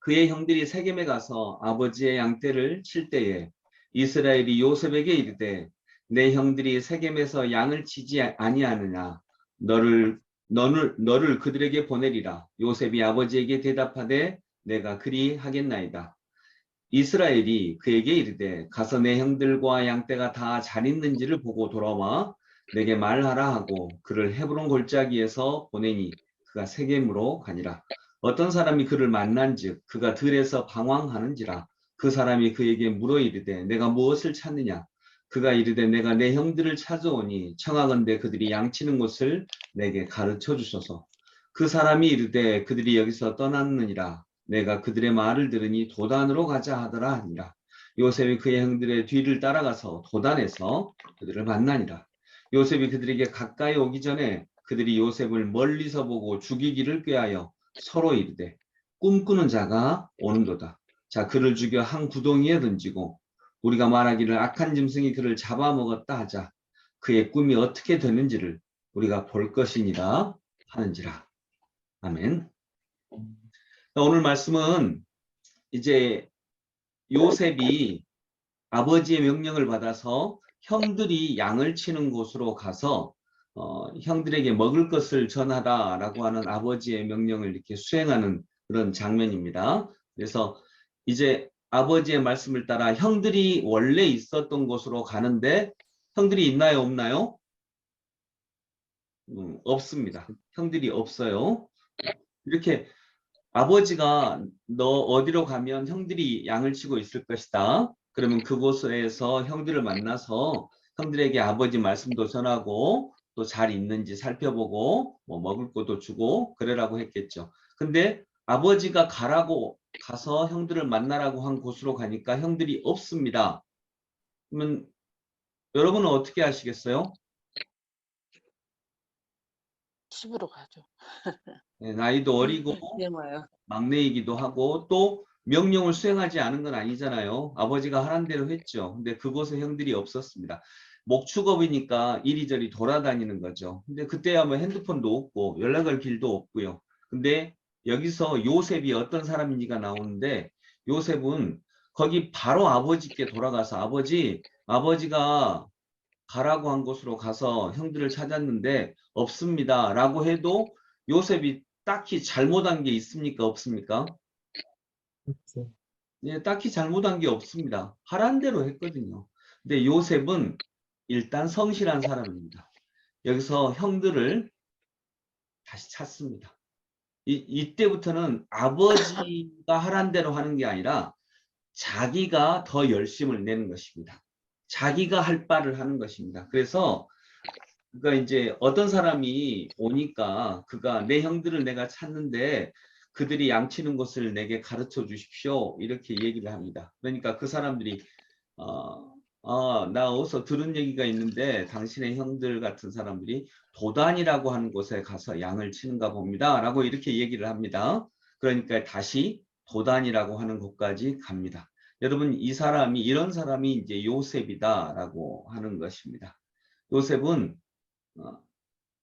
그의 형들이 세겜에 가서 아버지의 양떼를 칠 때에 이스라엘이 요셉에게 이르되 내 형들이 세겜에서 양을 치지 아니하느냐 너를 그들에게 보내리라. 요셉이 아버지에게 대답하되 내가 그리 하겠나이다. 이스라엘이 그에게 이르되 가서 내 형들과 양떼가 다 잘 있는지를 보고 돌아와 내게 말하라 하고 그를 헤브론 골짜기에서 보내니 그가 세겜으로 가니라. 어떤 사람이 그를 만난즉 그가 들에서 방황하는지라. 그 사람이 그에게 물어 이르되 내가 무엇을 찾느냐. 그가 이르되 내가 내 형들을 찾아오니 청하건대 그들이 양치는 곳을 내게 가르쳐 주소서. 그 사람이 이르되 그들이 여기서 떠났느니라. 내가 그들의 말을 들으니 도단으로 가자 하더라 하니라. 요셉이 그의 형들의 뒤를 따라가서 도단에서 그들을 만나니라. 요셉이 그들에게 가까이 오기 전에 그들이 요셉을 멀리서 보고 죽이기를 꾀하여 서로 이르되 꿈꾸는 자가 오는도다. 자, 그를 죽여 한 구덩이에 던지고 우리가 말하기를 악한 짐승이 그를 잡아먹었다 하자. 그의 꿈이 어떻게 되는지를 우리가 볼 것이니라 하는지라. 아멘. 오늘 말씀은 이제 요셉이 아버지의 명령을 받아서 형들이 양을 치는 곳으로 가서 형들에게 먹을 것을 전하라라고 하는 아버지의 명령을 이렇게 수행하는 그런 장면입니다. 그래서 이제 아버지의 말씀을 따라 형들이 원래 있었던 곳으로 가는데 형들이 있나요, 없나요? 없습니다. 형들이 없어요. 이렇게 아버지가 너 어디로 가면 형들이 양을 치고 있을 것이다. 그러면 그곳에서 형들을 만나서 형들에게 아버지 말씀도 전하고 또 잘 있는지 살펴보고 뭐 먹을 것도 주고 그래라고 했겠죠. 근데 아버지가 가라고 가서 형들을 만나라고 한 곳으로 가니까 형들이 없습니다. 그러면 여러분은 어떻게 하시겠어요? 집으로 가죠. 네, 나이도 어리고 젊어요. 막내이기도 하고 또 명령을 수행하지 않은 건 아니잖아요. 아버지가 하란 대로 했죠. 근데 그곳에 형들이 없었습니다. 목축업이니까 이리저리 돌아다니는 거죠. 근데 그때야 뭐 핸드폰도 없고 연락할 길도 없고요. 근데 여기서 요셉이 어떤 사람인지가 나오는데 요셉은 거기 바로 아버지께 돌아가서 아버지가 가라고 한 곳으로 가서 형들을 찾았는데 없습니다. 라고 해도 요셉이 딱히 잘못한 게 있습니까? 없습니까? 그렇죠. 예, 딱히 잘못한 게 없습니다. 하란 대로 했거든요. 근데 요셉은 일단 성실한 사람입니다. 여기서 형들을 다시 찾습니다. 이때부터는 아버지가 하란 대로 하는 게 아니라 자기가 더 열심을 내는 것입니다. 자기가 할 바를 하는 것입니다. 그래서 그러니까 이제 어떤 사람이 오니까 그가 내 형들을 내가 찾는데 그들이 양치는 곳을 내게 가르쳐 주십시오. 이렇게 얘기를 합니다. 그러니까 그 사람들이 나 어디서 들은 얘기가 있는데 당신의 형들 같은 사람들이 도단이라고 하는 곳에 가서 양을 치는가 봅니다. 라고 이렇게 얘기를 합니다. 그러니까 다시 도단이라고 하는 곳까지 갑니다. 여러분 이런 사람이 이제 요셉이다라고 하는 것입니다. 요셉은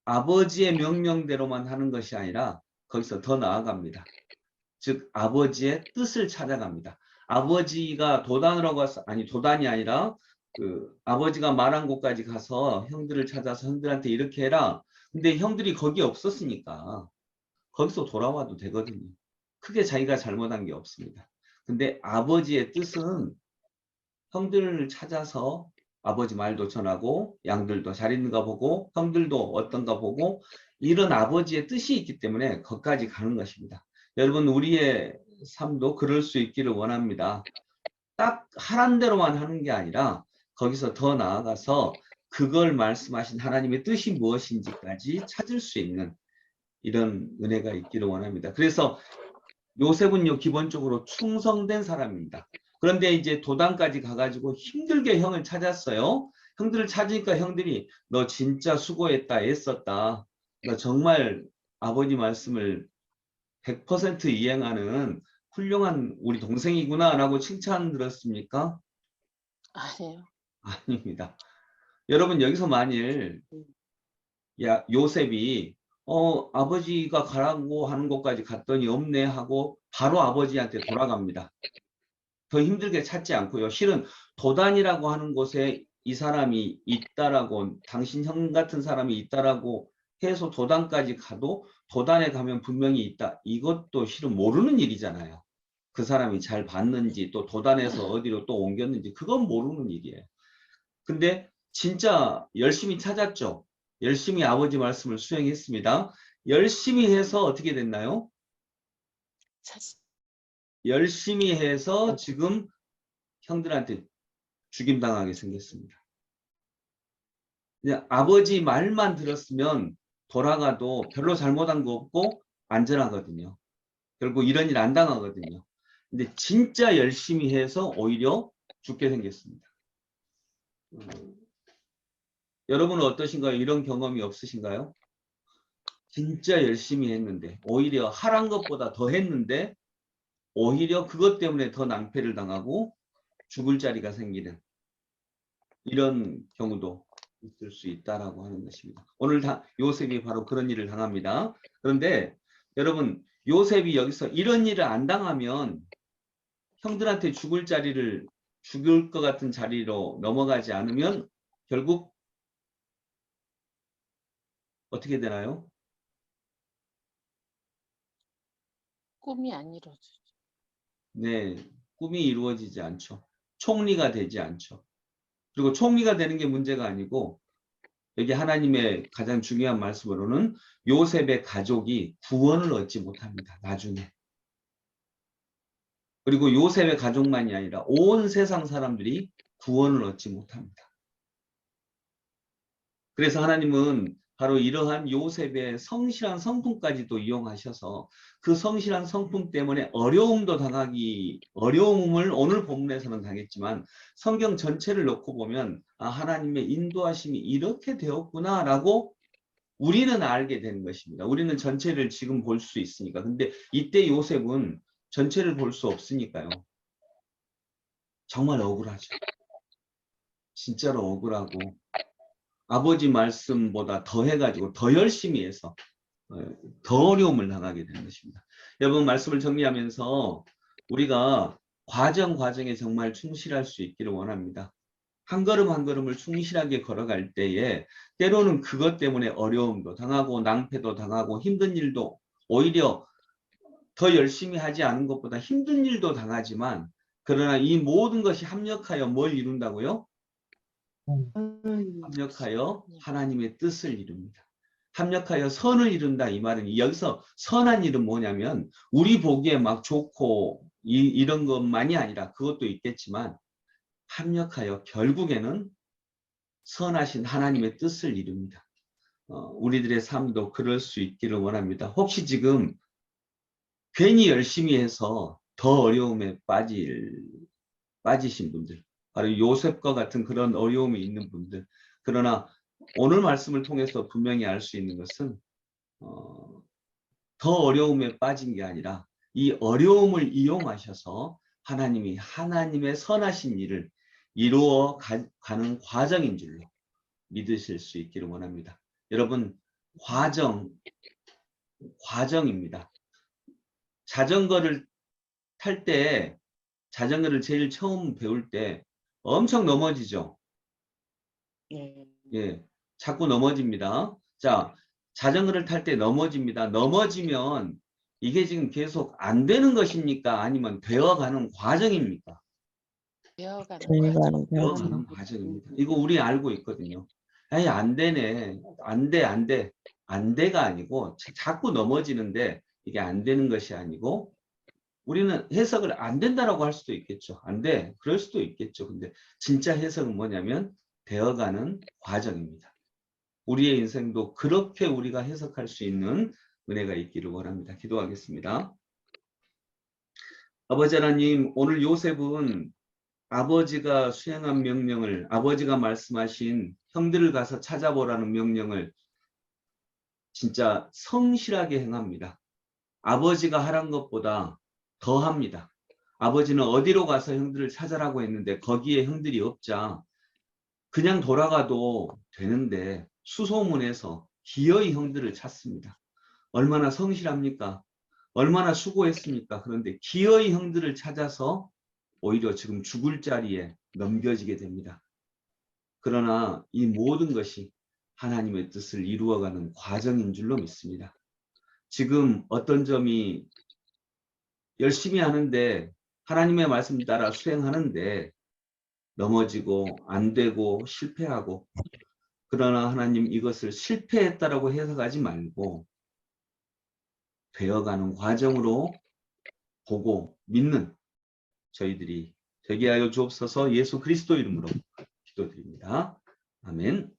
아버지의 명령대로만 하는 것이 아니라 거기서 더 나아갑니다. 즉 아버지의 뜻을 찾아갑니다. 아버지가 도단으로 가서 도단이 아니라 그 아버지가 말한 곳까지 가서 형들을 찾아서 형들한테 이렇게 해라. 근데 형들이 거기 없었으니까 거기서 돌아와도 되거든요. 크게 자기가 잘못한 게 없습니다. 근데 아버지의 뜻은 형들을 찾아서 아버지 말도 전하고 양들도 잘 있는가 보고 형들도 어떤가 보고 이런 아버지의 뜻이 있기 때문에 거기까지 가는 것입니다. 여러분 우리의 삶도 그럴 수 있기를 원합니다. 딱 하란 대로만 하는 게 아니라 거기서 더 나아가서 그걸 말씀하신 하나님의 뜻이 무엇인지까지 찾을 수 있는 이런 은혜가 있기를 원합니다. 그래서 요셉은요 기본적으로 충성된 사람입니다. 그런데 이제 도단까지 가가지고 힘들게 형을 찾았어요. 형들을 찾으니까 형들이 너 진짜 수고했다 애썼다. 너 정말 아버지 말씀을 100% 이행하는 훌륭한 우리 동생이구나 라고 칭찬 들었습니까? 아니에요. 아닙니다. 여러분 여기서 만일 요셉이 아버지가 가라고 하는 곳까지 갔더니 없네 하고 바로 아버지한테 돌아갑니다. 더 힘들게 찾지 않고요. 실은 도단이라고 하는 곳에 이 사람이 있다라고, 당신 형 같은 사람이 있다라고 해서 도단까지 가도 도단에 가면 분명히 있다. 이것도 실은 모르는 일이잖아요. 그 사람이 잘 봤는지 또 도단에서 어디로 또 옮겼는지 그건 모르는 일이에요. 근데 진짜 열심히 찾았죠. 열심히 아버지 말씀을 수행했습니다. 열심히 해서 어떻게 됐나요? 사실 열심히 해서 지금 형들한테 죽임당하게 생겼습니다. 그냥 아버지 말만 들었으면 돌아가도 별로 잘못한 거 없고 안전하거든요. 결국 이런 일 안 당하거든요. 근데 진짜 열심히 해서 오히려 죽게 생겼습니다. 여러분은 어떠신가요? 이런 경험이 없으신가요? 진짜 열심히 했는데 오히려 하란 것보다 더 했는데 오히려 그것 때문에 더 낭패를 당하고 죽을 자리가 생기는 이런 경우도 있을 수 있다라고 하는 것입니다. 오늘 요셉이 바로 그런 일을 당합니다. 그런데 여러분, 요셉이 여기서 이런 일을 안 당하면 형들한테 죽을 것 같은 자리로 넘어가지 않으면 결국 어떻게 되나요? 꿈이 안 이루어지죠. 네, 꿈이 이루어지지 않죠. 총리가 되지 않죠. 그리고 총리가 되는 게 문제가 아니고 여기 하나님의 가장 중요한 말씀으로는 요셉의 가족이 구원을 얻지 못합니다. 나중에. 그리고 요셉의 가족만이 아니라 온 세상 사람들이 구원을 얻지 못합니다. 그래서 하나님은 바로 이러한 요셉의 성실한 성품까지도 이용하셔서 그 성실한 성품 때문에 어려움을 오늘 본문에서는 당했지만 성경 전체를 놓고 보면 하나님의 인도하심이 이렇게 되었구나라고 우리는 알게 되는 것입니다. 우리는 전체를 지금 볼 수 있으니까. 근데 이때 요셉은 전체를 볼 수 없으니까요. 정말 억울하죠. 진짜로 억울하고 아버지 말씀보다 더 해가지고 더 열심히 해서 더 어려움을 당하게 되는 것입니다. 여러분 말씀을 정리하면서 우리가 과정에 정말 충실할 수 있기를 원합니다. 한 걸음 한 걸음을 충실하게 걸어갈 때에 때로는 그것 때문에 어려움도 당하고 낭패도 당하고 힘든 일도 오히려 더 열심히 하지 않은 것보다 힘든 일도 당하지만 그러나 이 모든 것이 합력하여 뭘 이룬다고요? 합력하여 하나님의 뜻을 이룹니다. 합력하여 선을 이룬다 이 말은 여기서 선한 일은 뭐냐면 우리 보기에 막 좋고 이런 것만이 아니라 그것도 있겠지만 합력하여 결국에는 선하신 하나님의 뜻을 이룹니다. 우리들의 삶도 그럴 수 있기를 원합니다. 혹시 지금 괜히 열심히 해서 더 어려움에 빠지신 분들, 바로 요셉과 같은 그런 어려움이 있는 분들, 그러나 오늘 말씀을 통해서 분명히 알 수 있는 것은 더 어려움에 빠진 게 아니라 이 어려움을 이용하셔서 하나님이 하나님의 선하신 일을 이루어 가는 과정인 줄로 믿으실 수 있기를 원합니다. 여러분, 과정입니다. 자전거를 탈 때, 자전거를 제일 처음 배울 때 엄청 넘어지죠. 예, 자꾸 넘어집니다. 자, 자전거를 탈 때 넘어집니다. 넘어지면 이게 지금 계속 안 되는 것입니까? 아니면 되어가는 과정입니까? 되어가는 과정입니다. 이거 우리 알고 있거든요. 아니, 안 되네. 안 돼. 안 돼가 아니고 자꾸 넘어지는데 이게 안 되는 것이 아니고 우리는 해석을 안 된다라고 할 수도 있겠죠. 안 돼. 그럴 수도 있겠죠. 근데 진짜 해석은 뭐냐면 되어가는 과정입니다. 우리의 인생도 그렇게 우리가 해석할 수 있는 은혜가 있기를 원합니다. 기도하겠습니다. 아버지 하나님, 오늘 요셉은 아버지가 수행한 명령을, 아버지가 말씀하신 형들을 가서 찾아보라는 명령을 진짜 성실하게 행합니다. 아버지가 하란 것보다 더 합니다. 아버지는 어디로 가서 형들을 찾아라고 했는데 거기에 형들이 없자 그냥 돌아가도 되는데 수소문해서 기어이 형들을 찾습니다. 얼마나 성실합니까? 얼마나 수고했습니까? 그런데 기어이 형들을 찾아서 오히려 지금 죽을 자리에 넘겨지게 됩니다. 그러나 이 모든 것이 하나님의 뜻을 이루어가는 과정인 줄로 믿습니다. 지금 어떤 점이 열심히 하는데 하나님의 말씀 따라 수행하는데 넘어지고 안 되고 실패하고, 그러나 하나님 이것을 실패했다라고 해석하지 말고 되어가는 과정으로 보고 믿는 저희들이 되게 하여 주옵소서. 예수 그리스도 이름으로 기도드립니다. 아멘.